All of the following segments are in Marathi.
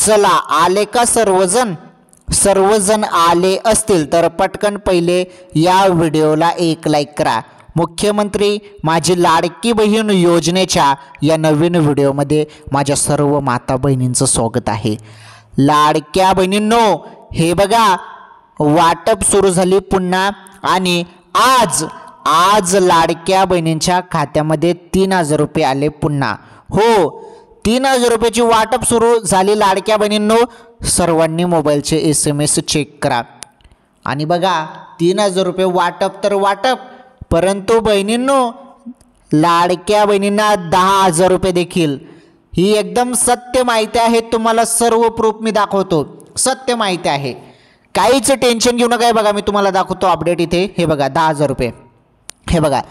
चला आले का सर्वजण? सर्वजण आले असतील तर पटकन पहिले या व्हिडिओला एक लाईक करा। मुख्यमंत्री माझी लाडकी बहीण योजनेच्या या नवीन व्हिडिओमध्ये माझ्या सर्व माता बहिणींचं स्वागत आहे। लाडक्या बहिणींनो, हे बघा वाटप सुरू झाली पुन्हा आणि आज लाडक्या बहिणींच्या खात्यामध्ये 3000 रुपये आले पुन्हा। हो, 3000 रुपयाची वाटप सुरू झाली लाडक्या बहिणींनो। सर्वांनी मोबाईलचे SMS चेक करा आणि बघा 3000 रुपये वाटप तर वाटप, परंतु बहिणींनो लाडक्या बहिणींना 10,000 रुपये देखील। ही एकदम सत्य माहिती आहे, तुम्हाला सर्व प्रूफ मी दाखवतो, सत्य माहिती आहे, काहीच टेन्शन घेऊ नका। बघा मी तुम्हाला दाखवतो अपडेट इथे, हे बघा 10,000 रुपये, हे बघा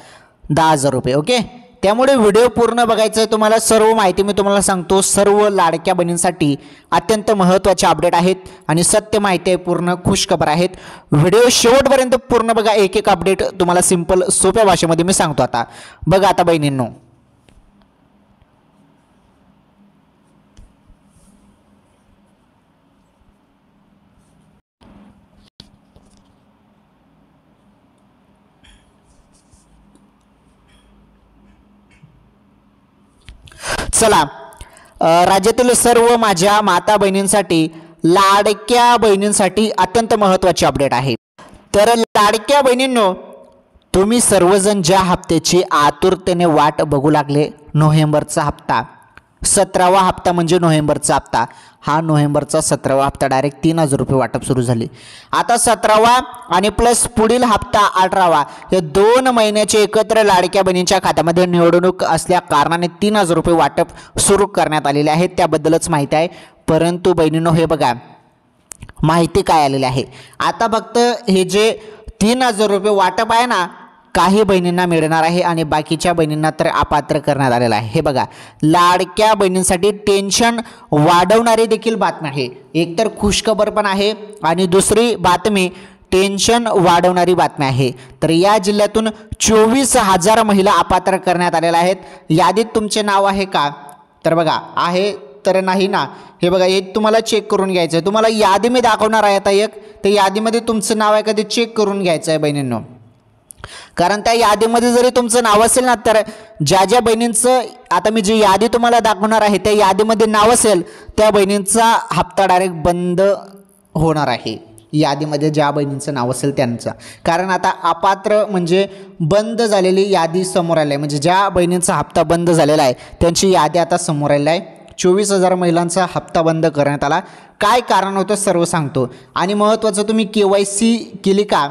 10,000 रुपये। ओके, त्यामुळे व्हिडिओ पूर्ण बघायचं आहे तुम्हाला, सर्व माहिती मी तुम्हाला सांगतो। सर्व लाडक्या बहिणींसाठी अत्यंत महत्त्वाचे अपडेट आहेत आणि सत्य माहिती आहे, पूर्ण खुशखबर आहेत। व्हिडिओ शेवटपर्यंत पूर्ण बघा, एक एक अपडेट तुम्हाला सिंपल सोप्या भाषेमध्ये मी सांगतो। आता बघा, आता बहिणींनो चला, राज्यातील सर्व माझ्या माता बहिणींसाठी, लाडक्या बहिणींसाठी अत्यंत महत्त्वाचे अपडेट आहे। तर लाडक्या बहिणींनो, तुम्ही सर्वजण ज्या हप्त्याची आतुरतेने वाट बघू लागले, नोव्हेंबरचा हप्ता, 17वा हप्ता म्हणजे नोव्हेंबरचा हप्ता, हा नोव्हेंबरचा 17वा हप्ता डायरेक्ट 3000 रुपये वाटप सुरू झाले। आता 17वा आणि प्लस पुढील हप्ता 18वा, हे 2 महिन्याचे एकत्र लाडक्या बहिणींच्या खात्यामध्ये निवडणूक असल्या कारणाने 3000 रुपये वाटप सुरू करण्यात आलेले आहे, त्याबद्दलच माहिती आहे। परंतु बहिणींनो हे बघा माहिती काय आलेली आहे, आता फक्त हे जे 3000 रुपये वाटप आहे ना, काही बहिणींना मिळणार आहे आणि बाकीच्या बहिणींना तर अपात्र करण्यात आलेलं आहे। हे बघा, लाडक्या बहिणींसाठी टेन्शन वाढवणारी देखील बातमी आहे। एकतर खुशखबर पण आहे आणि दुसरी बातमी टेन्शन वाढवणारी बातमी आहे। तर या जिल्ह्यातून 24,000 महिला अपात्र करण्यात आलेल्या आहेत। यादीत तुमचे नाव आहे का? तर बघा आहे तर नाही ना, हे बघा हे तुम्हाला चेक करून घ्यायचं आहे। तुम्हाला यादी मी दाखवणार आहे आता एक, त्या यादीमध्ये तुमचं नाव आहे का ते चेक करून घ्यायचं आहे बहिणींनो। कारण त्या यादीमध्ये जरी तुमचं नाव असेल ना, तर ज्या ज्या बहिणींचं आता मी जी यादी तुम्हाला दाखवणार आहे त्या यादीमध्ये नाव असेल त्या बहिणींचा हप्ता डायरेक्ट बंद होणार आहे। यादीमध्ये ज्या बहिणींचं नाव असेल त्यांचा, कारण आता अपात्र म्हणजे बंद झालेली यादी समोर आली आहे, म्हणजे ज्या बहिणींचा हप्ता बंद झालेला आहे त्यांची यादी आता समोर आलेली आहे। 24,000 महिलांचा हप्ता बंद करण्यात आला। काय कारण होतं सर्व सांगतो आणि महत्त्वाचं, तुम्ही KYC केली का?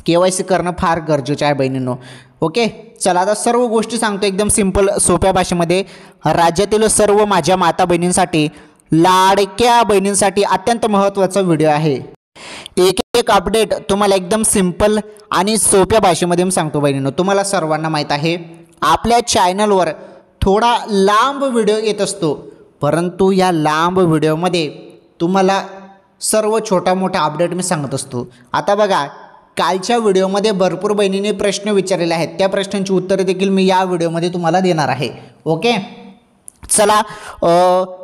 KYC करणं फार गरजेचं आहे बहिणींनो। ओके, चला आता सर्व गोष्टी सांगतो एकदम सिंपल सोप्या भाषेमध्ये। राज्यातील सर्व माझ्या माता बहिणींसाठी, लाडक्या बहिणींसाठी अत्यंत महत्त्वाचा व्हिडिओ आहे। एक एक अपडेट तुम्हाला एकदम सिंपल आणि सोप्या भाषेमध्ये मी सांगतो बहिणींनो। तुम्हाला सर्वांना माहीत आहे आपल्या चॅनलवर थोडा लांब व्हिडिओ येत असतो, परंतु या लांब व्हिडिओमध्ये तुम्हाला सर्व छोटा मोठा अपडेट मी सांगत असतो। आता बघा, कालच्या व्हिडिओमध्ये भरपूर बहिणींनी प्रश्न विचारलेले आहेत, त्या प्रश्नांची उत्तरे देखील मी या व्हिडिओमध्ये तुम्हाला देणार आहे। ओके, चला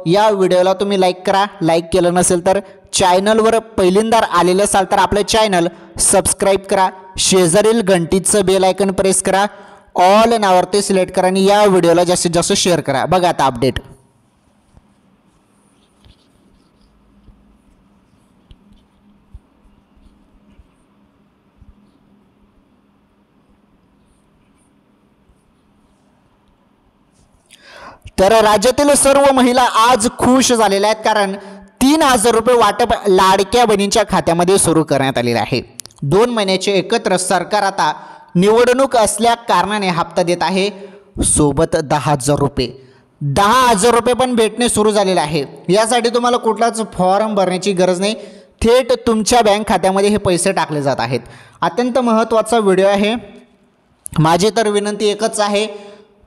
या व्हिडिओला तुम्ही लाईक करा, लाईक केलं नसेल तर चॅनलवर पहिल्यांदा आलेले असाल तर आपलं चॅनल सबस्क्राईब करा, शेजारील घंटीचं बेल आयकन प्रेस करा, ऑल नावावरती सिलेक्ट करा आणि या व्हिडिओला जास्तीत जास्त शेअर करा। बघा आता अपडेट, तर राज्यातील सर्व महिला आज खुश झालेल्या आहेत, कारण 3000 रुपये वाटप लाडक्या बहिणींच्या खात्यामध्ये सुरू करण्यात आलेले आहे। 2 महिन्याचे एकत्र सरकार आता निवडणूक असल्या कारणाने हप्ता देत आहे, सोबत 10,000 रुपये, 10,000 रुपये पण भेटणे सुरू झालेले आहे। यासाठी तुम्हाला कुठलाच फॉर्म भरण्याची गरज नाही, थेट तुमच्या बँक खात्यामध्ये हे पैसे टाकले जात आहेत। अत्यंत महत्त्वाचा व्हिडिओ आहे। माझी तर विनंती एकच आहे,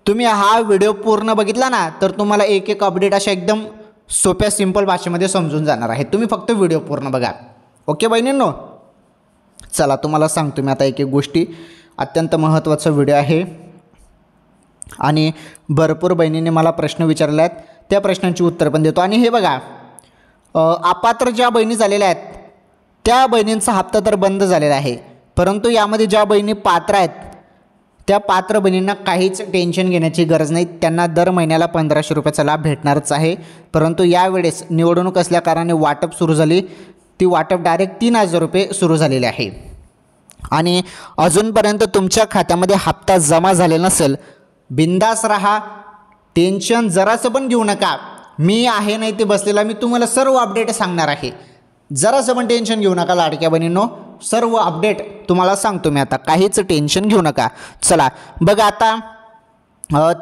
तुम्ही हा व्हिडिओ पूर्ण बघितला ना तर तुम्हाला एक एक अपडेट अशा एकदम सोप्या सिंपल भाषेमध्ये समजून जाणार आहे। तुम्ही फक्त व्हिडिओ पूर्ण बघा। ओके बहिणींनो, चला तुम्हाला सांगतो मी आता एक एक गोष्टी, अत्यंत महत्त्वाचा व्हिडिओ आहे आणि भरपूर बहिणींनी मला प्रश्न विचारले आहेत, त्या प्रश्नांची उत्तर पण देतो। आणि हे बघा, अपात्र ज्या बहिणी झालेल्या आहेत त्या बहिणींचा हप्ता तर बंद झालेला आहे, परंतु यामध्ये ज्या बहिणी पात्र आहेत त्या पात्र बहिणींना काहीच टेन्शन घेण्याची गरज नाही. त्यांना दर महिन्याला 1500 रुपयाचा लाभ भेटणारच आहे. परंतु यावेळेस निवडणूक असल्याकारणाने वाटप सुरू झाली, ती वाटप डायरेक्ट 3000 रुपये सुरू झालेले आहे. आणि अजूनपर्यंत तुमच्या खात्यामध्ये हप्ता जमा झालेला नसेल, बिंदास राहा, टेन्शन जरासं पण घेऊ नका. मी आहे नाही ते बसलेला, मी तुम्हाला सर्व अपडेट सांगणार आहे. जरासं पण टेन्शन घेऊ नका लाडक्या बहिणींनो, सर्व अपडेट तुम्हाला सांगतो मी आता, काहीच टेन्शन घेऊ नका. चला बघा, आता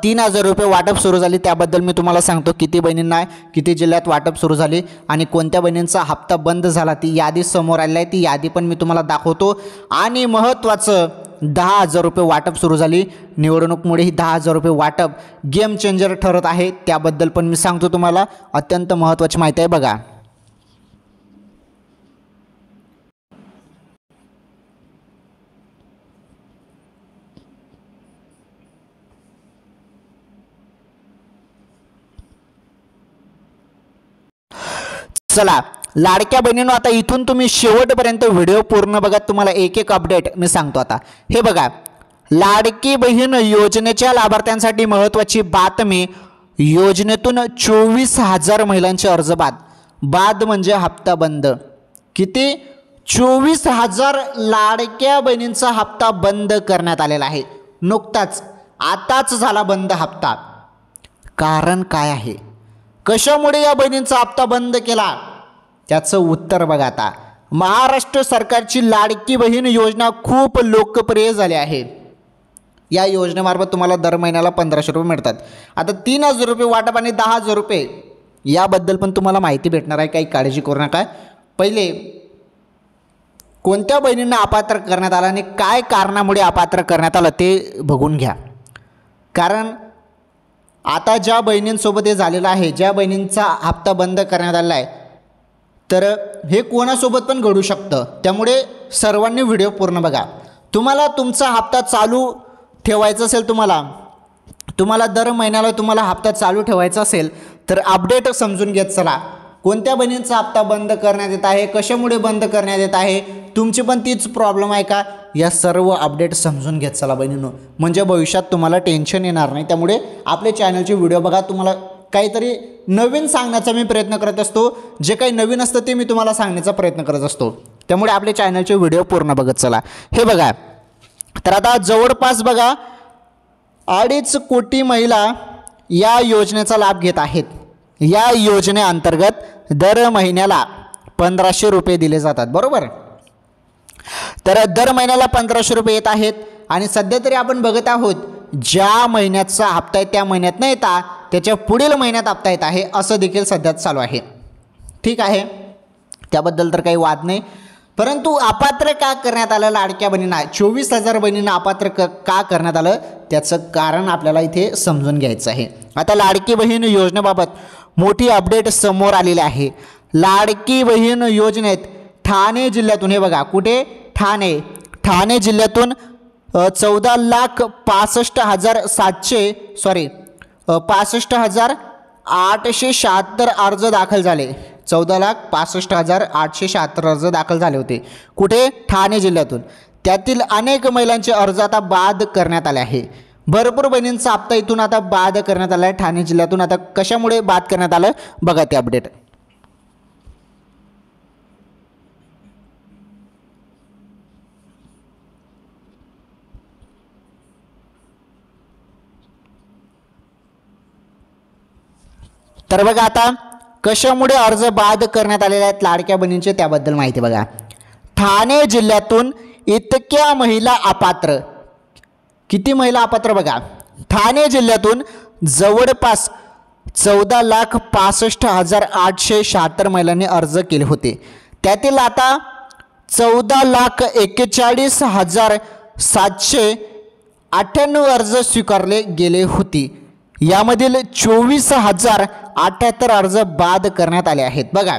3000 रुपये वाटप सुरू झाली, त्याबद्दल मी तुम्हाला सांगतो किती बहिणींना किती जिल्ह्यात वाटप सुरू झाली आणि कोणत्या बहिणींचा हप्ता बंद झाला. ती यादी समोर आलेली आहे, ती यादी पण मी तुम्हाला दाखवतो. आणि महत्त्वाचं 10,000 रुपये वाटप सुरू झाली. निवडणूकमुळे ही 10,000 रुपये वाटप गेम चेंजर ठरत आहे, त्याबद्दल पण मी सांगतो तुम्हाला. अत्यंत महत्त्वाची माहिती आहे बघा. चला लाडक्या बहिणींनो, आता इथून तुम्ही शेवटपर्यंत व्हिडिओ पूर्ण बघा, तुम्हाला एक एक अपडेट मी सांगतो. आता हे बघा, लाडकी बहीण योजनेच्या लाभार्थ्यांसाठी महत्त्वाची बातमी. योजनेतून 24,000 महिलांचे अर्ज बाद म्हणजे हप्ता बंद. किती? 24,000 लाडक्या बहिणींचा हप्ता बंद करण्यात आलेला आहे. नुकताच आताच झाला बंद हप्ता. कारण काय आहे, कशामुळे या बहिणींचा हप्ता बंद केला, त्याचं उत्तर बघा. आता महाराष्ट्र सरकारची लाडकी बहीण योजना खूप लोकप्रिय झाली आहे. या योजनेमार्फत तुम्हाला दर महिन्याला 1500 रुपये मिळतात. आता 3000 रुपये वाटप आणि 10,000 रुपये याबद्दल पण तुम्हाला माहिती भेटणार आहे, काही काळजी करू नका. पहिले कोणत्या बहिणींना अपात्र करण्यात आलं आणि काय कारणामुळे अपात्र करण्यात आलं ते बघून घ्या. कारण आता ज्या बहिणींसोबत हे झालेलं आहे, ज्या बहिणींचा हप्ता बंद करण्यात आलेला आहे, तर हे कोणासोबत पण घडू शकतं. त्यामुळे सर्वांनी व्हिडिओ पूर्ण बघा. तुम्हाला तुमचा हप्ता चालू ठेवायचा असेल, तुम्हाला दर महिन्याला तुम्हाला हप्ता चालू ठेवायचा असेल तर अपडेट समजून घेत चला. कोणत्या बहिणींचा हप्ता बंद करण्यात येत आहे, कशामुळे बंद करण्यात येत आहे, तुमची पण तीच प्रॉब्लेम आहे का, या सर्व अपडेट समजून घेत चला बहिणींनो. म्हणजे भविष्यात तुम्हाला टेन्शन येणार नाही. त्यामुळे आपले चॅनलचे व्हिडिओ बघा. तुम्हाला काहीतरी नवीन सांगण्याचा मी प्रयत्न करत असतो. जे काही नवीन असतं ते मी तुम्हाला सांगण्याचा प्रयत्न करत असतो. त्यामुळे आपले चॅनलचे व्हिडिओ पूर्ण बघत चला. हे बघा, तर आता जवळपास बघा 2.5 कोटी महिला या योजनेचा लाभ घेत आहेत. या योजनेअंतर्गत दर महिन्याला 1500 रुपये दिले जातात, बरोबर. तर दर महिन्याला 1500 रुपये येत आहेत. आणि सध्या तरी आपण बघत आहोत, ज्या महिन्याचा हप्ता आहे त्या महिन्यात न येता त्याच्या पुढील महिन्यात हप्ता येत आहे, असं देखील सध्या चालू आहे. ठीक आहे, त्याबद्दल तर काही वाद नाही. परंतु अपात्र का करण्यात आलं लाडक्या बहिणींना, 24,000 बहिणींना अपात्र का करण्यात आलं, त्याचं कारण आपल्याला इथे समजून घ्यायचं आहे. आता लाडकी बहीण योजनेबाबत मोठी अपडेट समोर आलेली आहे. लाडकी बहीण योजनेत ठाणे जिल्ह्यातून, हे बघा कुठे, ठाणे जिल्ह्यातून 65,876 अर्ज दाखल झाले. 14,65,876 अर्ज दाखल झाले होते. कुठे? ठाणे जिल्ह्यातून. त्यातील अनेक महिलांचे अर्ज आता बाद करण्यात आले आहे. भरपूर बहिणींचा हप्ता इथून आता बाद करण्यात आला आहे ठाणे जिल्ह्यातून. आता कशामुळे बाद करण्यात आलं बघा ते अपडेट. तर बघा, आता कशामुळे अर्ज बाद करण्यात आलेले आहेत लाडक्या बहिणींचे त्याबद्दल माहिती बघा. ठाणे जिल्ह्यातून इतक्या महिला अपात्र, किती महिला अपात्र बघा. ठाणे जिल्ह्यातून जवळपास 14,65,876 महिलांनी अर्ज केले होते. त्यातील आता 14,41,798 अर्ज स्वीकारले गेले होते. यामधील 24,078 अर्ज बाद करण्यात आले आहेत. बघा,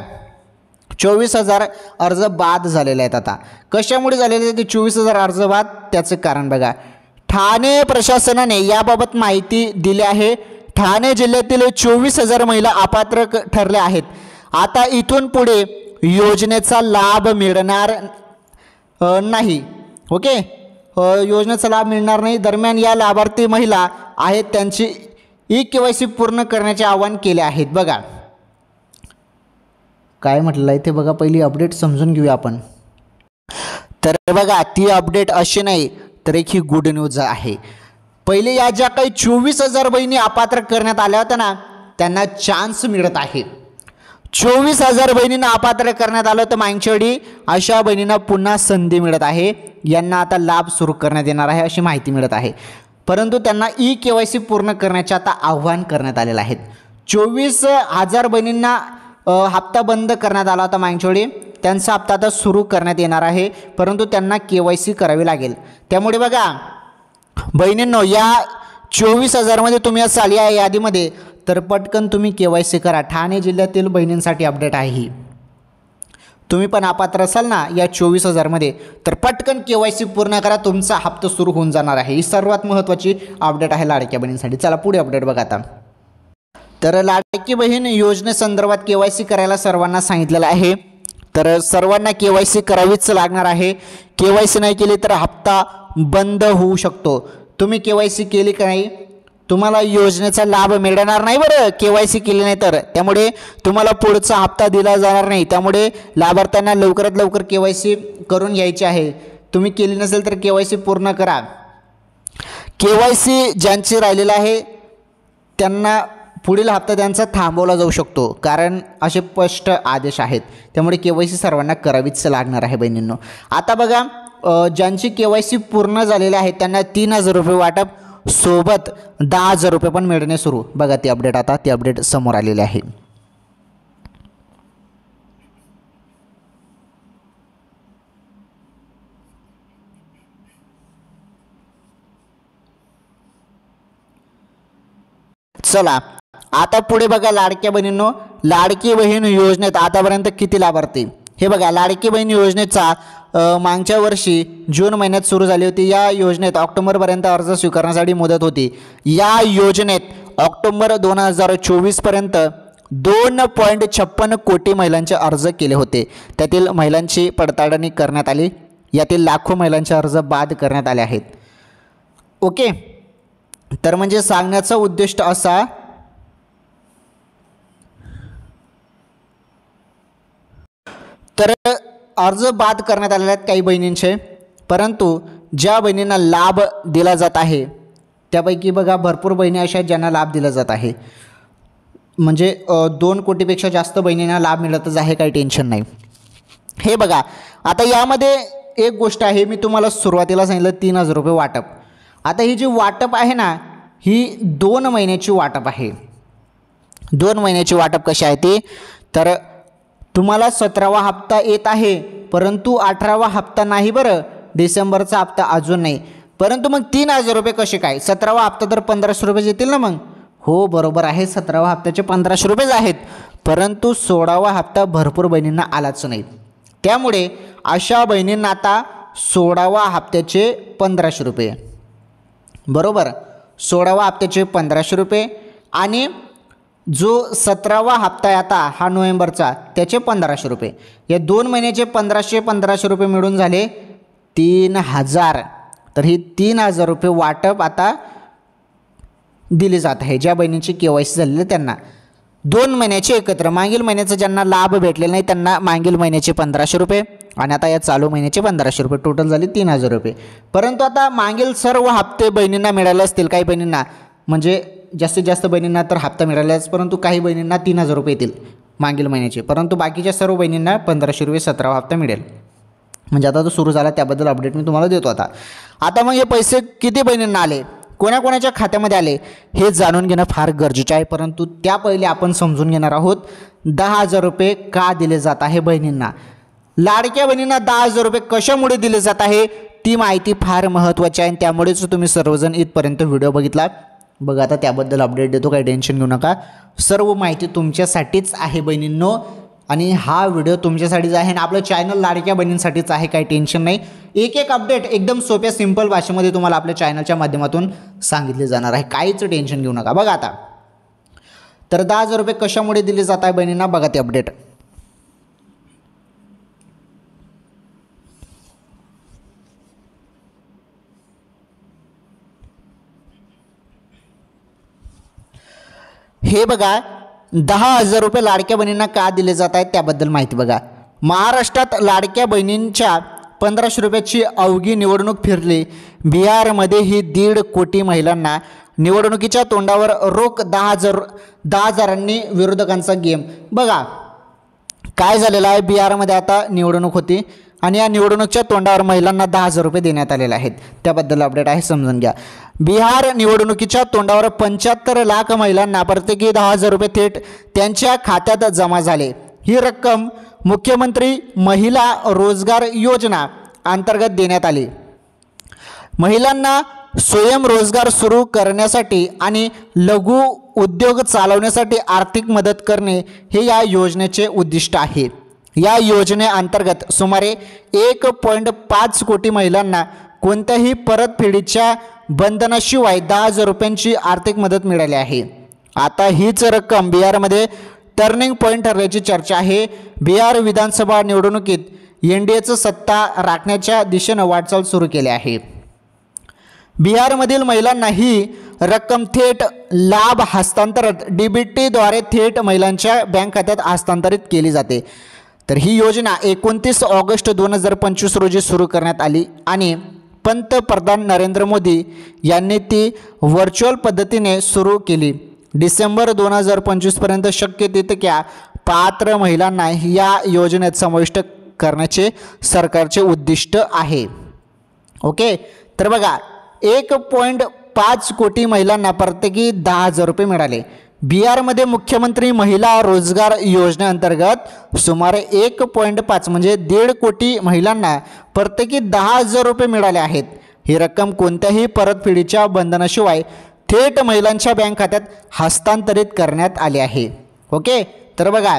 24,000 अर्ज बाद झालेले आहेत. आता कशामुळे झालेले आहेत ते 24,000 अर्ज बाद, त्याचं कारण बघा. ठाणे प्रशासनाने याबाबत माहिती दिली आहे. ठाणे जिल्ह्यातील 24,000 महिला अपात्र ठरल्या आहेत. आता इथून पुढे योजनेचा लाभ मिळणार नाही. ओके, योजनेचा लाभ मिळणार नाही. दरम्यान या लाभार्थी महिला आहेत त्यांची KYC पूर्ण करण्याचे आवाहन केले आहेत. बघा काय म्हटलेलं आहे ते बघा, पहिली अपडेट समजून घेऊया आपण. तर बघा ती अपडेट अशी नाही तर एक ही गुड न्यूज आहे. पहिले या ज्या काही 24,000 बहिणी अपात्र करण्यात आल्या होत्या ना त्यांना चान्स मिळत आहे. 24,000 बहिणींना अपात्र करण्यात आलं तर मागच्या वेळी अशा बहिणींना पुन्हा संधी मिळत आहे. यांना आता लाभ सुरू करण्यात येणार आहे अशी माहिती मिळत आहे. परंतु त्यांना KYC पूर्ण करण्याचे आता आव्हान करण्यात आलेलं आहे. 24,000 बहिणींना हप्ता बंद करण्यात आला होता मागच्या वेळी, त्यांचा हप्ता आता सुरू करण्यात येणार आहे. परंतु त्यांना KYC करावी लागेल. त्यामुळे बघा बहिणींनो, या 24,000 मध्ये तुम्ही असाल या यादीमध्ये तर पटकन तुम्ही KYC करा. ठाणे जिल्ह्यातील बहिणींसाठी अपडेट आहे ही. तुम्ही पण अपात्र असाल ना या 24,000 मध्ये तर पटकन KYC पूर्ण करा, तुमचा हप्ता सुरू होऊन जाणार आहे. ही सर्वात महत्त्वाची अपडेट आहे लाडक्या बहिणींसाठी. चला पुढे अपडेट बघा आता. तर लाडकी बहीण योजनेसंदर्भात KYC करायला सर्वांना सांगितलेलं आहे. तर सर्वांना KYC करावीच लागणार आहे. KYC नाही केली तर हप्ता बंद होऊ शकतो. तुम्ही KYC केली का नाही तुम्हाला योजनेचा लाभ मिळणार नाही बरं, KYC केली नाही तर. त्यामुळे तुम्हाला पुढचा हप्ता दिला जाणार नाही. त्यामुळे लाभार्थ्यांना लवकरात लवकर KYC करून घ्यायची आहे. तुम्ही केली नसेल तर KYC पूर्ण करा. KYC ज्यांची राहिलेलं आहे त्यांना पुढील हप्ता त्यांचा थांबवला जाऊ शकतो, कारण असे स्पष्ट आदेश आहेत. त्यामुळे KYC सर्वांना करावीच लागणार आहे बहिणींनो. आता बघा ज्यांची KYC पूर्ण झालेली आहे त्यांना 3,000 रुपये वाटप सोबत 10,000 रुपये पण मिळणे सुरू. बघा ती अपडेट, आता ती अपडेट समोर आलेली आहे. चला आता पुढे बघा लाडक्या बहिणींनो, लाडकी बहीण योजनेत आतापर्यंत किती लाभार्थी हे बघा. लाडकी बहीण योजनेचा मागच्या वर्षी जून महिन्यात सुरू झाली होती. या योजनेत ऑक्टोबरपर्यंत अर्ज स्वीकारण्यासाठी मुदत होती. या योजनेत ऑक्टोबर 2024 पर्यंत 2.56 कोटी महिलांचे अर्ज केले होते. त्यातील महिलांची पडताळणी करण्यात आली. यातील लाखो महिलांचे अर्ज बाद करण्यात आले आहेत. ओके, तर म्हणजे सांगण्याचा उद्दिष्ट असा तर अर्ज बाद करण्यात आलेले आहेत काही बहिणींचे. परंतु ज्या बहिणींना लाभ दिला जात आहे त्यापैकी बघा भरपूर बहिणी अशा आहेत ज्यांना लाभ दिला जात आहे. म्हणजे 2 कोटीपेक्षा जास्त बहिणींना लाभ मिळतच आहे, काही टेन्शन नाही. हे बघा आता यामध्ये एक गोष्ट आहे, मी तुम्हाला सुरुवातीला सांगितलं 3,000 रुपये वाटप. आता ही जी वाटप आहे ना ही 2 महिन्याची वाटप आहे. 2 महिन्याची वाटप कशी आहे ती, तर तुम्हाला 17वा हप्ता येत आहे परंतु 18वा हप्ता नाही बरं, डिसेंबरचा हप्ता अजून नाही. परंतु मग 3,000 रुपये कसे काय, 17वा हप्ता तर 1,500 रुपये येतील ना. मग हो बरोबर आहे, 17वा हप्त्याचे 1,500 रुपयेच आहेत. परंतु 16वा हप्ता भरपूर बहिणींना आलाच नाही. त्यामुळे अशा बहिणींना आता 16वा हप्त्याचे 1,500 रुपये बरोबर, 16वा हप्त्याचे 1,500 रुपये आणि जो 17वा हप्ता आहे आता हा नोव्हेंबरचा त्याचे 1,500 रुपये. या 2 महिन्याचे 1,500 रुपये मिळून झाले 3,000. तर ही 3,000 रुपये वाटप आता दिले जात आहे ज्या बहिणींची KYC झालेली त्यांना. 2 महिन्याचे एकत्र, मागील महिन्याचा ज्यांना लाभ भेटलेला नाही त्यांना मागील महिन्याचे 1,500 रुपये आणि आता या चालू महिन्याचे 1,500 रुपये, टोटल झाले 3,000 रुपये. परंतु आता मागील सर्व हप्ते बहिणींना मिळाले असतील. काही बहिणींना म्हणजे जास्तीत जास्त बहिणींना तर हप्ता मिळालाच, परंतु काही बहिणींना 3,000 रुपये येतील मागील महिन्याचे. परंतु बाकीच्या सर्व बहिणींना 1,500 रुपये 17वा हप्ता मिळेल. म्हणजे आता तो सुरू झाला त्याबद्दल अपडेट मी तुम्हाला देतो. आता मग हे पैसे किती बहिणींना आले, कोणाकोणाच्या खात्यामध्ये आले हे जाणून घेणं फार गरजेचं आहे. परंतु त्या पहिले आपण समजून घेणार आहोत 10,000 रुपये का दिले जात आहे बहिणींना. लाडक्या बहिणींना 10,000 रुपये कशामुळे दिले जात आहे ती माहिती फार महत्त्वाची आहे. त्यामुळेच तुम्ही सर्वजण इथपर्यंत व्हिडिओ बघितला. बघा आता त्याबद्दल अपडेट देतो, काही टेन्शन घेऊ नका. सर्व माहिती तुमच्यासाठीच आहे बहिणींनो, आणि हा व्हिडिओ तुमच्यासाठीच आहे आणि आपलं चॅनल लाडक्या बहिणींसाठीच आहे, काही टेन्शन नाही. एक एक अपडेट एकदम सोप्या सिंपल भाषेमध्ये तुम्हाला आपल्या चॅनलच्या माध्यमातून सांगितले जाणार आहे, काहीच टेन्शन घेऊ नका. बघा आता तर 10,000 रुपये कशामुळे दिले जात आहे बहिणींना, बघा ते अपडेट. हे बघा 10,000 रुपये लाडक्या बहिणींना का दिले जात आहेत त्याबद्दल माहिती बघा. महाराष्ट्रात लाडक्या बहिणींच्या 1500 रुपयाची अवघी निवडणूक फिरली. बिहारमध्ये ही 1.5 कोटी महिलांना निवडणुकीच्या तोंडावर रोख 10,000 विरोधकांचा गेम. बघा काय झालेलं आहे, बिहारमध्ये आता निवडणूक होती आणि या निवडणुकीच्या तोंडावर महिलांना 10,000 रुपये देण्यात आलेले आहेत. त्याबद्दल अपडेट आहे, समजून घ्या. बिहार निवडणुकीच्या तोंडावर 75 लाख महिलांना प्रत्येकी 10,000 रुपये थेट त्यांच्या खात्यात जमा झाले. ही रक्कम मुख्यमंत्री महिला रोजगार योजना अंतर्गत देण्यात आली. महिलांना स्वयंरोजगार सुरू करण्यासाठी आणि लघु उद्योग चालवण्यासाठी आर्थिक मदत करणे हे या योजनेचे उद्दिष्ट आहे. या योजनेअंतर्गत सुमारे 1.5 कोटी महिलांना कोणत्याही परतफेडीच्या बंधनाशिवाय 10,000 रुपयांची आर्थिक मदत मिळाली आहे. आता हीच रक्कम बिहारमध्ये टर्निंग पॉईंट ठरल्याची चर्चा आहे. बिहार विधानसभा निवडणुकीत NDAचं सत्ता राखण्याच्या दिशेनं वाटचाल सुरू केली आहे. बिहारमधील महिलांना ही रक्कम थेट लाभ हस्तांतरण DBTद्वारे थेट महिलांच्या बँक खात्यात हस्तांतरित केली जाते. तर ही योजना 29 ऑगस्ट 2025 रोजी सुरू करण्यात आली आणि पंतप्रधान नरेंद्र मोदी यांनी ती व्हर्च्युअल पद्धतीने सुरू केली. डिसेंबर 2025पर्यंत शक्य तितक्या पात्र महिलांना या योजनेत समाविष्ट करण्याचे सरकारचे उद्दिष्ट आहे. ओके, तर बघा 1.5 कोटी महिलांना प्रत्येकी 10,000 रुपये मिळाले. बिहारमध्ये मुख्यमंत्री महिला रोजगार योजनेअंतर्गत सुमारे 1.5 म्हणजे 1.5 कोटी महिलांना प्रत्येकी 10,000 रुपये मिळाले आहेत. ही रक्कम कोणत्याही परतफेडीच्या बंधनाशिवाय थेट महिलांच्या बँक खात्यात हस्तांतरित करण्यात आली आहे. ओके, तर बघा,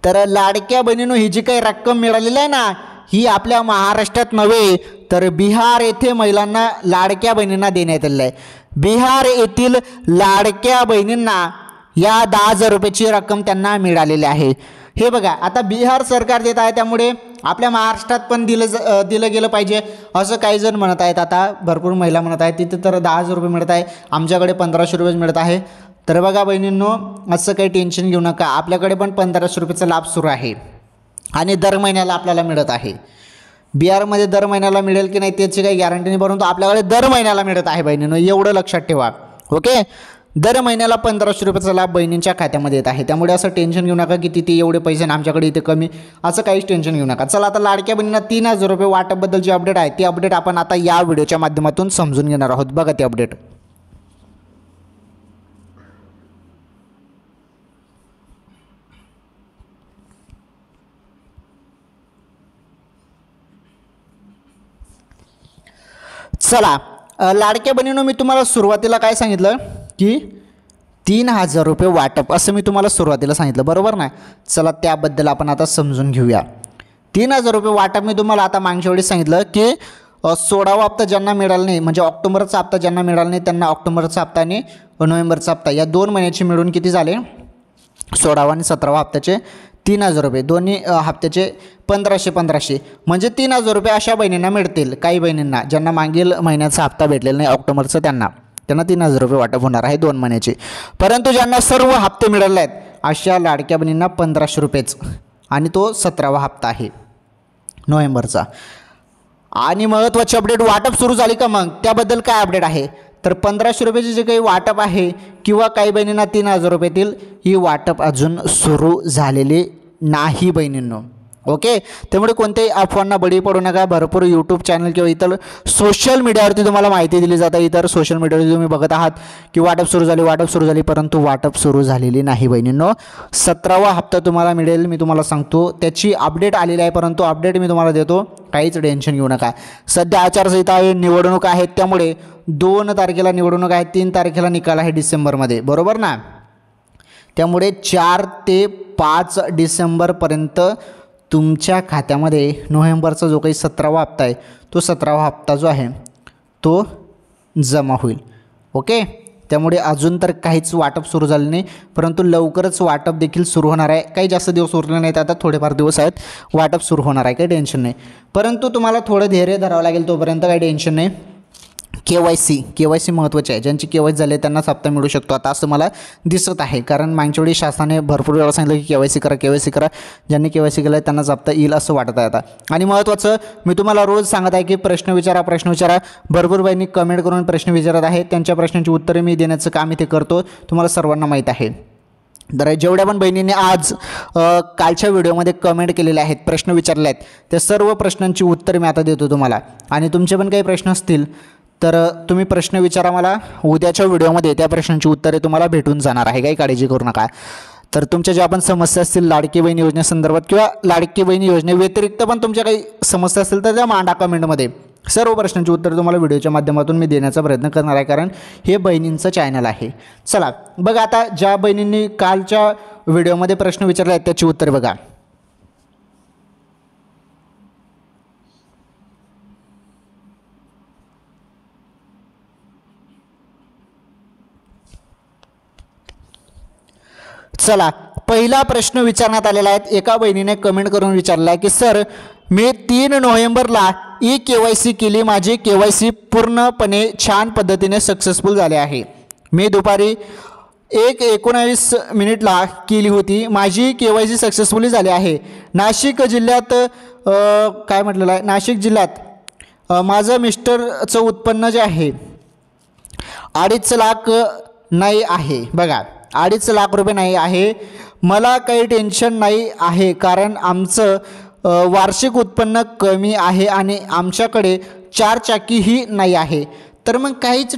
तर लाडक्या बहिणींनो ही जी काही रक्कम मिळालेली आहे ना, ही आपल्या महाराष्ट्रात नव्हे तर बिहार येथे महिलांना लाडक्या बहिणींना देण्यात आलेलं आहे. बिहार येथील लाडक्या बहिणींना या 10,000 रुपयाची रक्कम त्यांना मिळालेली आहे. हे बघा, आता बिहार सरकार देत आहे त्यामुळे आपल्या महाराष्ट्रात पण दिलं गेलं पाहिजे असं काही जण म्हणत आहेत. आता भरपूर महिला म्हणत आहेत तिथे तर 10,000 रुपये मिळत आहे, आमच्याकडे 1500 रुपये मिळत आहे. तर बघा बहिणींनो, असं काही टेन्शन घेऊ नका, आपल्याकडे पण 1500 रुपयाचा लाभ सुरू आहे आणि दर महिन्याला आपल्याला मिळत आहे. बिहारमध्ये दर महिन्याला मिळेल की नाही त्याची काही गॅरंटी नाही, परंतु आपल्याकडे दर महिन्याला मिळत आहे बहिणींनो, एवढं लक्षात ठेवा. ओके, दर महिन्याला 1500 रुपयाचा लाभ बहिणींच्या खात्यामध्ये येत आहे. त्यामुळे असं टेन्शन घेऊ नका की तिथे एवढे पैसे आणि आमच्याकडे इथे कमी, असं काहीच टेन्शन घेऊ नका. चला आता लाडक्या बहिणींना 3,000 रुपये वाटपबद्दल जी अपडेट आहे ती अपडेट आपण आता या व्हिडिओच्या माध्यमातून समजून घेणार आहोत. बघा ती अपडेट. चला, लाडक्या बहिणींनो मी तुम्हाला सुरुवातीला काय सांगितलं की 3,000 रुपये वाटप असं मी तुम्हाला सुरुवातीला सांगितलं, बरोबर ना. चला त्याबद्दल आपण आता समजून घेऊया. 3,000 रुपये वाटप मी तुम्हाला आता मागच्या वेळेस सांगितलं की 16वा हप्ता ज्यांना मिळाला नाही म्हणजे ऑक्टोबरचा हप्ता ज्यांना मिळाला नाही त्यांना ऑक्टोबरचा हप्ता आणि नोव्हेंबरचा हप्ता या 2 महिन्याचे मिळून किती झाले, 16वा आणि 17वा हप्त्याचे 3,000 रुपये, दोन्ही हप्त्याचे 1500 म्हणजे 3,000 रुपये अशा बहिणींना मिळतील. काही बहिणींना ज्यांना मागील महिन्याचा हप्ता भेटलेला नाही ऑक्टोबरचा त्यांना 3,000 रुपये वाटप होणार आहे 2 महिन्याचे. परंतु ज्यांना सर्व हप्ते मिळाले आहेत अशा लाडक्या बहिणींना 1500 रुपयेच आणि तो 17वा हप्ता आहे नोव्हेंबरचा. आणि महत्त्वाची अपडेट, वाटप सुरू झाली का मग त्याबद्दल काय अपडेट आहे तर 1500 रुपयाचे जे काही वाटप आहे किंवा काही बहिणींना 3,000 रुपये येतील, ही वाटप अजून सुरू झालेली नाही बहिणींनो. ओके, त्यामुळे कोणत्याही अफवांना बळी पडू नका. भरपूर यूट्यूब चॅनल किंवा इतर सोशल मीडियावरती तुम्हाला माहिती दिली जाते, इतर सोशल मीडियावरती तुम्ही बघत आहात की वाटप सुरू झाली, परंतु वाटप सुरू झालेली नाही बहिणींनो. 17वा हप्ता तुम्हाला मिळेल मी तुम्हाला सांगतो, त्याची अपडेट आलेली आहे, परंतु अपडेट मी तुम्हाला देतो, काहीच टेन्शन घेऊ नका. सध्या आचारसंहिता आहे, निवडणूक आहेत, त्यामुळे 2 तारखेला निवडणूक आहे, 3 तारखेला निकाल आहे डिसेंबरमध्ये, बरोबर ना. त्यामुळे 4 ते 5 डिसेंबरपर्यंत तुमच्या खात्यामध्ये नोव्हेंबरचा जो काही 17वा हप्ता आहे तो 17वा हप्ता जो आहे तो जमा होईल. ओके, त्यामुळे अजून तर काहीच वाटप सुरू झालं नाही, परंतु लवकरच वाटप देखील सुरू होणार आहे. काही जास्त दिवस उरले नाहीत, आता थोडेफार दिवस आहेत, वाटप सुरू होणार आहे, काही टेन्शन नाही. परंतु तुम्हाला थोडं धैर्य धरावं लागेल, तोपर्यंत काही टेन्शन नाही. के वाय सी महत्त्वाचे आहे. ज्यांची के वाय सी झाले त्यांनाच हप्ता मिळू शकतो आता असं मला दिसत आहे. कारण मागच्या वेळी शासनाने भरपूर वेळा सांगितलं की के वाय सी करा. ज्यांनी के वाय सी केलं आहे त्यांनाच हप्ता येईल असं वाटत आहे आता. आणि महत्त्वाचं मी तुम्हाला रोज सांगत आहे की प्रश्न विचारा. भरपूर बहिणी कमेंट करून प्रश्न विचारत आहेत. त्यांच्या प्रश्नांची उत्तरे मी देण्याचं काम इथे करतो, तुम्हाला सर्वांना माहीत आहे. तर जेवढ्या पण बहिणींनी आज कालच्या व्हिडिओमध्ये कमेंट केलेले आहेत, प्रश्न विचारले आहेत, त्या सर्व प्रश्नांची उत्तरे मी आता देतो तुम्हाला. आणि तुमचे पण काही प्रश्न असतील तर तुम्ही प्रश्न विचारा मला. उद्याच्या व्हिडिओमध्ये त्या प्रश्नांची उत्तरे तुम्हाला भेटून जाणार आहे, काही काळजी करू नका. तर तुमच्या ज्या पण समस्या असतील लाडकी बहीण योजनेसंदर्भात किंवा लाडकी बहीण योजनेव्यतिरिक्त पण तुमच्या काही समस्या असतील तर त्या मांडा कमेंटमध्ये. सर्व प्रश्नांची उत्तरे तुम्हाला व्हिडिओच्या माध्यमातून मी देण्याचा प्रयत्न करणार आहे, कारण हे बहिणींचं चॅनल आहे. चला बघा, आता ज्या बहिणींनी कालच्या व्हिडिओमध्ये प्रश्न विचारले आहेत त्याची उत्तरे बघा. चला, पहिला प्रश्न विचारण्यात आलेला आहे. एका बहिणीने कमेंट करून विचारला आहे की सर, मी 3 नोव्हेंबरला KYC केली. माझी KYC पूर्णपणे छान पद्धतीने सक्सेसफुल झाले आहे. मी दुपारी 1:19 केली होती. माझी KYC सक्सेसफुली झाली आहे. नाशिक जिल्ह्यात काय म्हटलेलं आहे, नाशिक जिल्ह्यात माझं मिस्टरचं उत्पन्न जे आहे 2.5 लाख नाही आहे. बघा, 2.5 लाख रुपये नाही आहे. मला काही टेन्शन नाही आहे, कारण आमचं वार्षिक उत्पन्न कमी आहे आणि आमच्याकडे 4 चाकीही नाही आहे. तर मग काहीच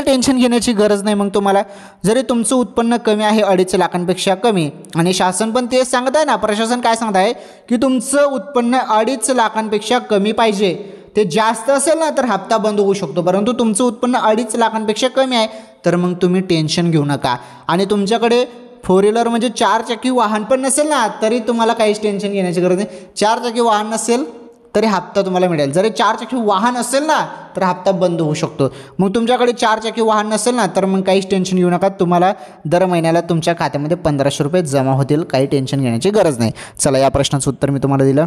टेन्शन घेण्याची गरज नाही. मग तुम्हाला जरी तुमचं उत्पन्न कमी आहे 2.5 लाखांपेक्षा कमी, आणि शासन पण ते सांगत आहे ना, प्रशासन काय सांगत आहे की तुमचं उत्पन्न 2.5 लाखांपेक्षा कमी पाहिजे. ते जास्त असेल ना तर हप्ता बंद होऊ शकतो, परंतु तुमचं उत्पन्न 2.5 लाखांपेक्षा कमी आहे तर मग तुम्ही टेन्शन घेऊ नका. आणि तुमच्याकडे 4 व्हीलर म्हणजे 4 चाकी वाहन पण नसेल ना तरी तुम्हाला काहीच टेन्शन घेण्याची गरज नाही. 4 चाकी वाहन नसेल तरी हप्ता तुम्हाला मिळेल. जरी 4 चाकी वाहन असेल ना तर हप्ता बंद होऊ शकतो. मग तुमच्याकडे 4 चाकी वाहन नसेल ना तर मग काहीच टेन्शन घेऊ नका. तुम्हाला दर महिन्याला तुमच्या खात्यामध्ये 1500 रुपये जमा होतील. काही टेन्शन घेण्याची गरज नाही. चला, या प्रश्नाचं उत्तर मी तुम्हाला दिलं.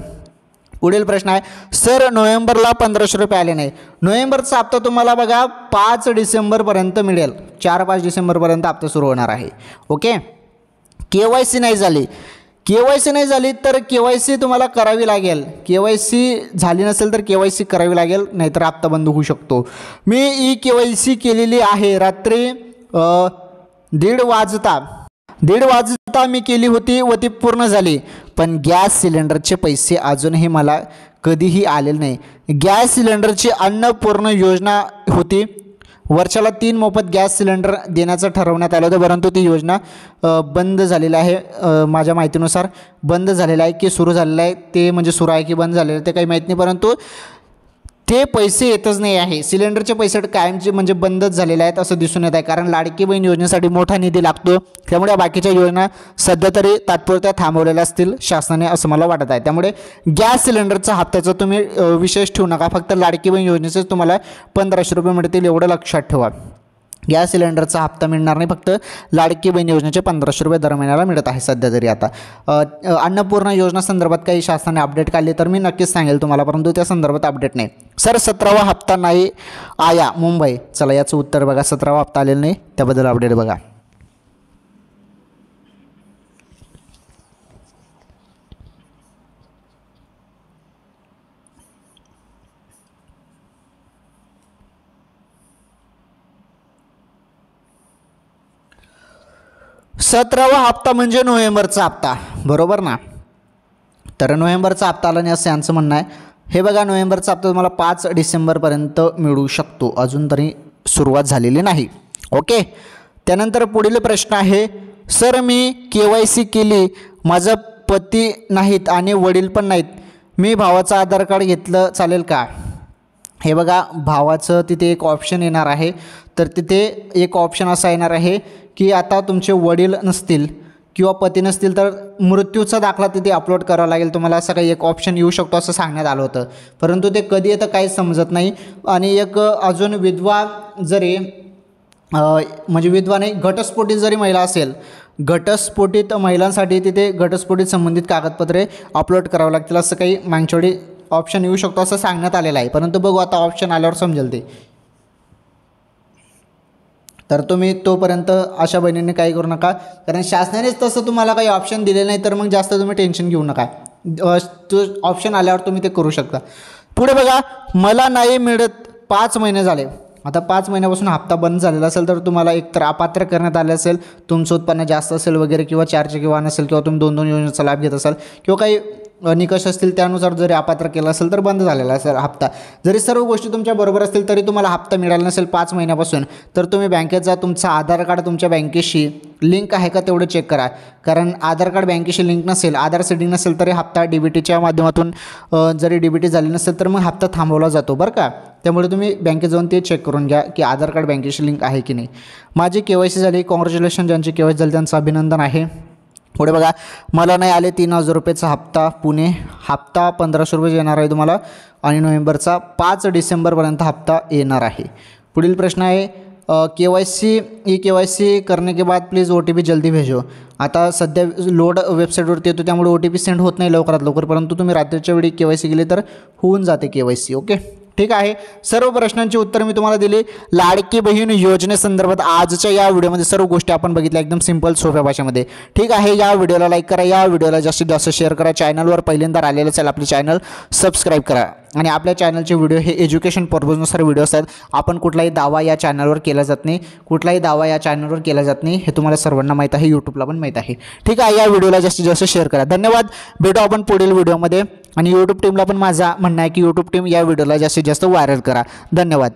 पुढील प्रश्न आहे, सर नोव्हेंबरला 1500 रुपये आले नाही. नोव्हेंबरचा हप्ता तुम्हाला बघा 5 डिसेंबरपर्यंत मिळेल. 4-5 डिसेंबरपर्यंत हप्ता सुरू होणार आहे. ओके. KYC नाही झाली तर KYC तुम्हाला करावी लागेल. KYC झाली नसेल तर KYC करावी लागेल, नाहीतर हप्ता बंद होऊ शकतो. मी KYC केलेली आहे. रात्री 1:30 वाजता मी केली होती व ती पूर्ण झाली, पण गॅस सिलेंडरचे पैसे अजूनही मला कधीही आलेले नाही. गॅस सिलेंडरची अन्नपूर्ण योजना होती. वर्षाला 3 मोफत गॅस सिलेंडर देण्याचं ठरवण्यात आलं होतं, परंतु ती योजना बंद झालेली आहे. माझ्या माहितीनुसार बंद झालेलं आहे की सुरू झालेलं आहे, ते म्हणजे सुरू आहे की बंद झालेलं आहे ते काही माहीत नाही, परंतु ते पैसे येतच नाही आहे. सिलेंडरचे पैसे कायमचे म्हणजे बंदच झालेले आहेत असं दिसून येत आहे. कारण लाडकी बहीण योजनेसाठी मोठा निधी लागतो, त्यामुळे बाकीच्या योजना सध्या तरी तात्पुरत्या थांबवलेल्या असतील शासनाने असं मला वाटत आहे. त्यामुळे गॅस सिलेंडरचा हप्त्याचा तुम्ही विशेष ठेवू नका. फक्त लाडकी बहीण योजनेचेच तुम्हाला 1500 रुपये मिळतील एवढं लक्षात ठेवा. गॅस सिलेंडरचा हप्ता मिळणार नाही. फक्त लाडकी बहीण योजनेचे 1500 रुपये दर महिन्याला मिळत आहे सध्या तरी. आता अन्नपूर्णा योजना संदर्भात काही शासनाने अपडेट काढली तर मी नक्कीच सांगेल तुम्हाला, परंतु त्या संदर्भात अपडेट नाही. सर 17वा हप्ता नाही आया मुंबई. चला, याचं उत्तर बघा. 17वा हप्ता आलेला नाही, त्याबद्दल अपडेट बघा. सतरावा हप्ता म्हणजे नोव्हेंबरचा हप्ता, बरोबर ना. तर नोव्हेंबरचा हप्ता आला नाही असं यांचं म्हणणं आहे. हे बघा, नोव्हेंबरचा हप्ता तुम्हाला 5 डिसेंबरपर्यंत मिळू शकतो. अजून तरी सुरुवात झालेली नाही. ओके. त्यानंतर पुढील प्रश्न आहे, सर मी KYC केली, माझं पती नाहीत आणि वडील पण नाहीत, मी भावाचं आधार कार्ड घेतलं चालेल का? हे बघा, भावाचं तिथे एक ऑप्शन येणार आहे. तर तिथे एक ऑप्शन असा येणार आहे की आता तुमचे वडील नसतील किंवा पती नसतील तर मृत्यूचा दाखला तिथे अपलोड करावा लागेल तुम्हाला, असं काही एक ऑप्शन येऊ शकतो असं सांगण्यात आलं होतं, परंतु ते कधी येतं काही समजत नाही. आणि एक अजून विधवा जरी म्हणजे विधवा नाही, घटस्फोटित जरी महिला असेल, घटस्फोटित महिलांसाठी तिथे घटस्फोटित संबंधित कागदपत्रे अपलोड करावं लागतील असं काही मागच्या वेळी ऑप्शन येऊ शकतो असं सांगण्यात आलेलं आहे. परंतु बघू आता ऑप्शन आल्यावर समजेल ते. तर तुम्ही तोपर्यंत अशा बहिणींनी काही करू नका, कारण शासनानेच तसं तुम्हाला काही ऑप्शन दिले नाही, तर मग जास्त तुम्ही टेन्शन घेऊ नका. तो ऑप्शन आल्यावर तुम्ही ते करू शकता. पुढे बघा, मला नाही मिळत 5 महिने झाले. आता 5 महिन्यापासून हप्ता बंद झालेला असेल तर तुम्हाला एकतर अपात्र करण्यात आले असेल, तुमचं उत्पन्न जास्त असेल वगैरे, किंवा 4 चाकी वाहन असेल, किंवा तुम्ही 2-2 योजनेचा लाभ घेत असाल, किंवा काही निकष असतील त्यानुसार जरी अपात्र केलं असेल तर बंद झालेला असेल हप्ता. जरी सर्व गोष्टी तुमच्या बरोबर असतील तरी तुम्हाला हप्ता मिळाला नसेल 5 महिन्यापासून, तर तुम्ही बँकेचा तुमचा आधार कार्ड तुमच्या बँकेशी लिंक आहे का तेवढं चेक करा. कारण आधार कार्ड बँकेशी लिंक नसेल, आधार सेटिंग नसेल तरी हप्ता DBTच्या माध्यमातून जरी DBT झाली नसेल तर मग हप्ता थांबवला जातो बरं का. त्यामुळे तुम्ही बँकेत जाऊन ते चेक करून घ्या की आधार कार्ड बँकेशी लिंक आहे की नाही. माझी KYC झाली, कॉंग्रॅच्युलेशन. ज्यांची KYC झाली त्यांचं अभिनंदन आहे. पुढे बघा, मला नाही आले 3000 रुपयेचा हप्ता पुणे. हप्ता 1500 रुपये येणार आहे तुम्हाला, आणि नोव्हेंबरचा 5 डिसेंबरपर्यंत हप्ता येणार आहे. पुढील प्रश्न आहे, KYC करने के बाद प्लीज़ OTP जल्दी भेजो. आता सध्या लोड वेबसाईटवरती येतो त्यामुळे OTP सेंड होत नाही लवकरात लवकर, परंतु तुम्ही रात्रीच्या वेळी KYC केली तर होऊन जाते KYC. ओके, ठीक आहे. सर्व प्रश्नांची उत्तर मी तुम्हाला दिली. लाडकी बहीण योजनेसंदर्भात आजच्या या व्हिडिओमध्ये सर्व गोष्टी आपण बघितल्या एकदम सिंपल सोप्या भाषेमध्ये. ठीक आहे, या व्हिडिओला लाईक करा, या व्हिडिओला जास्तीत जास्त शेअर करा. चॅनलवर पहिल्यांदा आलेलं असेल आपले चॅनल सबस्क्राईब करा. आणि आपल्या चॅनलचे व्हिडिओ हे एज्युकेशन पर्पजनुसार व्हिडिओ असतात. आपण कुठलाही दावा या चॅनलवर केला जात नाही, हे तुम्हाला सर्वांना माहीत आहे, यूट्यूबला पण माहीत आहे. ठीक आहे, या व्हिडिओला जास्तीत जास्त शेअर करा. धन्यवाद. भेटू आपण पुढील व्हिडिओमध्ये. आणि यूट्यूब टीमला पण माझा म्हणणं आहे की यूट्यूब टीम या व्हिडिओला जास्तीत जास्त व्हायरल करा. धन्यवाद.